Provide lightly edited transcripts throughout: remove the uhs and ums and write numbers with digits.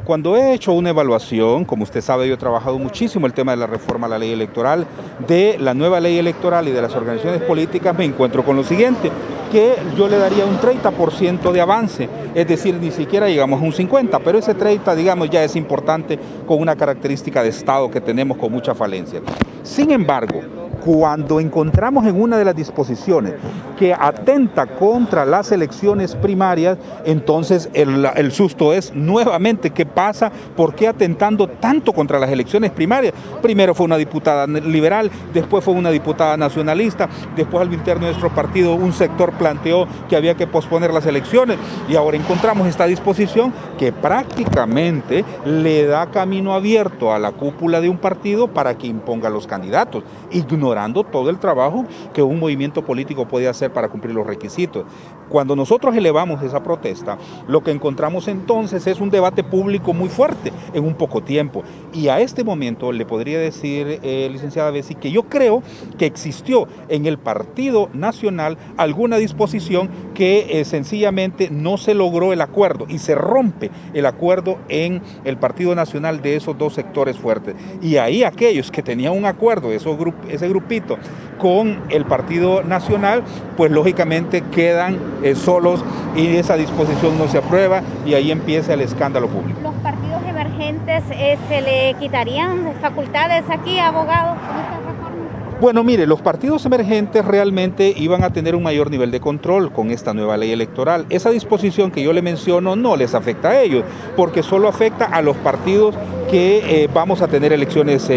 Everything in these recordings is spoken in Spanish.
Cuando he hecho una evaluación, como usted sabe, yo he trabajado muchísimo el tema de la reforma a la ley electoral, de la nueva ley electoral y de las organizaciones políticas, me encuentro con lo siguiente, que yo le daría un 30% de avance, es decir, ni siquiera llegamos a un 50%, pero ese 30%, digamos, ya es importante con una característica de Estado que tenemos con mucha falencia. Sin embargo, cuando encontramos en una de las disposiciones que atenta contra las elecciones primarias, entonces el susto es nuevamente qué pasa, por qué atentando tanto contra las elecciones primarias. Primero fue una diputada liberal, después fue una diputada nacionalista, después al interno de nuestro partido un sector planteó que había que posponer las elecciones y ahora encontramos esta disposición que prácticamente le da camino abierto a la cúpula de un partido para que imponga los candidatos, ignorando todo el trabajo que un movimiento político puede hacer para cumplir los requisitos. Cuando nosotros elevamos esa protesta, lo que encontramos entonces es un debate público muy fuerte en un poco tiempo. Y a este momento le podría decir, licenciada Bessi, que yo creo que existió en el Partido Nacional alguna disposición que sencillamente no se logró el acuerdo y se rompe el acuerdo en el Partido Nacional de esos dos sectores fuertes. Y ahí aquellos que tenían un acuerdo, ese grupito, con el Partido Nacional, pues lógicamente quedan solos y esa disposición no se aprueba y ahí empieza el escándalo público. ¿Los partidos emergentes se le quitarían facultades aquí, abogado, con esta reforma? Bueno, mire, los partidos emergentes realmente iban a tener un mayor nivel de control con esta nueva ley electoral. Esa disposición que yo le menciono no les afecta a ellos, porque solo afecta a los partidos que vamos a tener elecciones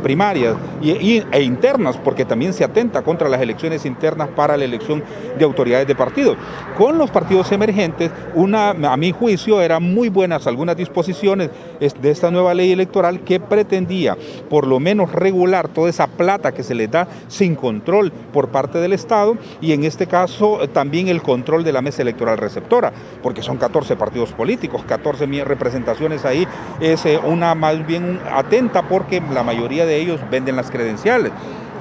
primarias e internas, porque también se atenta contra las elecciones internas para la elección de autoridades de partido. Con los partidos emergentes, a mi juicio, eran muy buenas algunas disposiciones de esta nueva ley electoral que pretendía por lo menos regular toda esa plata que se les da sin control por parte del Estado y en este caso también el control de la mesa electoral receptora, porque son 14 partidos políticos, 14 representaciones ahí, es una más bien atenta porque la mayoría de ellos venden las credenciales.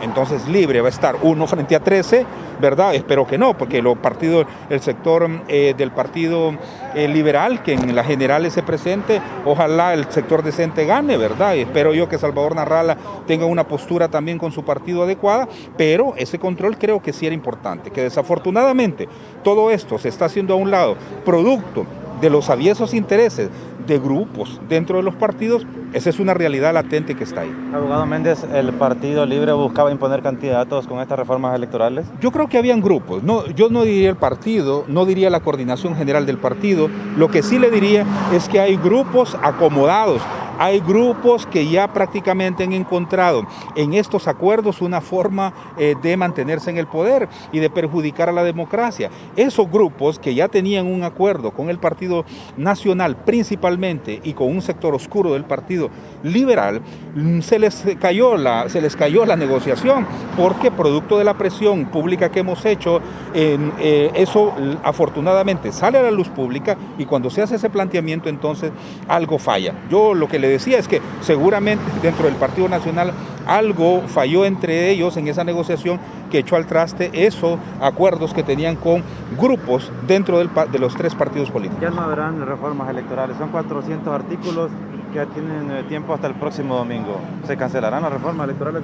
Entonces libre va a estar uno frente a 13, ¿verdad? Espero que no, porque el sector del partido liberal, que en las generales se presente, ojalá el sector decente gane, ¿verdad? Y espero yo que Salvador Narrala tenga una postura también con su partido adecuada, pero ese control creo que sí era importante, que desafortunadamente todo esto se está haciendo a un lado, producto de los aviesos intereses de grupos dentro de los partidos. Esa es una realidad latente que está ahí. Abogado Méndez, ¿el Partido Libre buscaba imponer candidatos con estas reformas electorales? Yo creo que habían grupos. No, yo no diría el partido, no diría la coordinación general del partido. Lo que sí le diría es que hay grupos acomodados. Hay grupos que ya prácticamente han encontrado en estos acuerdos una forma de mantenerse en el poder y de perjudicar a la democracia. Esos grupos que ya tenían un acuerdo con el Partido Nacional principalmente y con un sector oscuro del Partido Liberal, se les cayó la negociación porque producto de la presión pública que hemos hecho, eso afortunadamente sale a la luz pública y cuando se hace ese planteamiento entonces algo falla. Yo lo que le decía es que seguramente dentro del Partido Nacional algo falló entre ellos en esa negociación que echó al traste esos acuerdos que tenían con grupos dentro de los tres partidos políticos. Ya no habrán reformas electorales, son 400 artículos que tienen tiempo hasta el próximo domingo. ¿Se cancelarán las reformas electorales?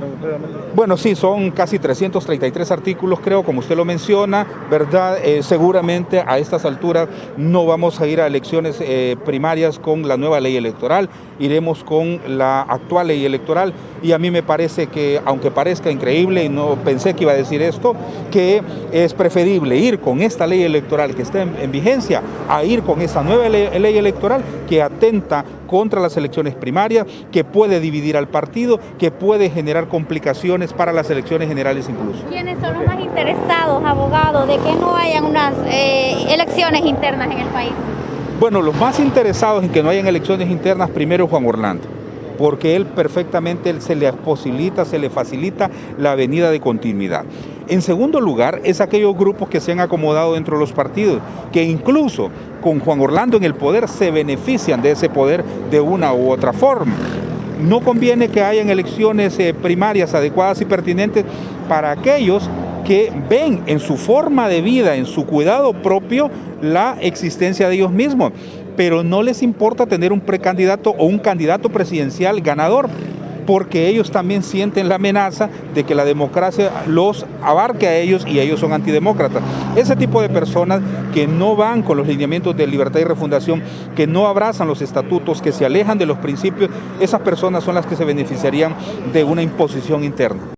Bueno, sí, son casi 333 artículos, creo, como usted lo menciona, ¿verdad? Seguramente a estas alturas no vamos a ir a elecciones primarias con la nueva ley electoral, iremos con la actual ley electoral y a mí me parece que, aunque parezca increíble y no pensé que iba a decir esto, que es preferible ir con esta ley electoral que está en vigencia a ir con esa nueva ley electoral que atenta contra las elecciones primarias, que puede dividir al partido, que puede generar complicaciones para las elecciones generales incluso. ¿Quiénes son los más interesados, abogado, de que no hayan unas elecciones internas en el país? Bueno, los más interesados en que no hayan elecciones internas, primero Juan Orlando, porque él perfectamente se le facilita la venida de continuidad. En segundo lugar, es aquellos grupos que se han acomodado dentro de los partidos, que incluso con Juan Orlando en el poder se benefician de ese poder de una u otra forma. No conviene que hayan elecciones primarias adecuadas y pertinentes para aquellos que ven en su forma de vida, en su cuidado propio, la existencia de ellos mismos. pero no les importa tener un precandidato o un candidato presidencial ganador, porque ellos también sienten la amenaza de que la democracia los abarque a ellos y ellos son antidemócratas. Ese tipo de personas que no van con los lineamientos de Libertad y Refundación, que no abrazan los estatutos, que se alejan de los principios, esas personas son las que se beneficiarían de una imposición interna.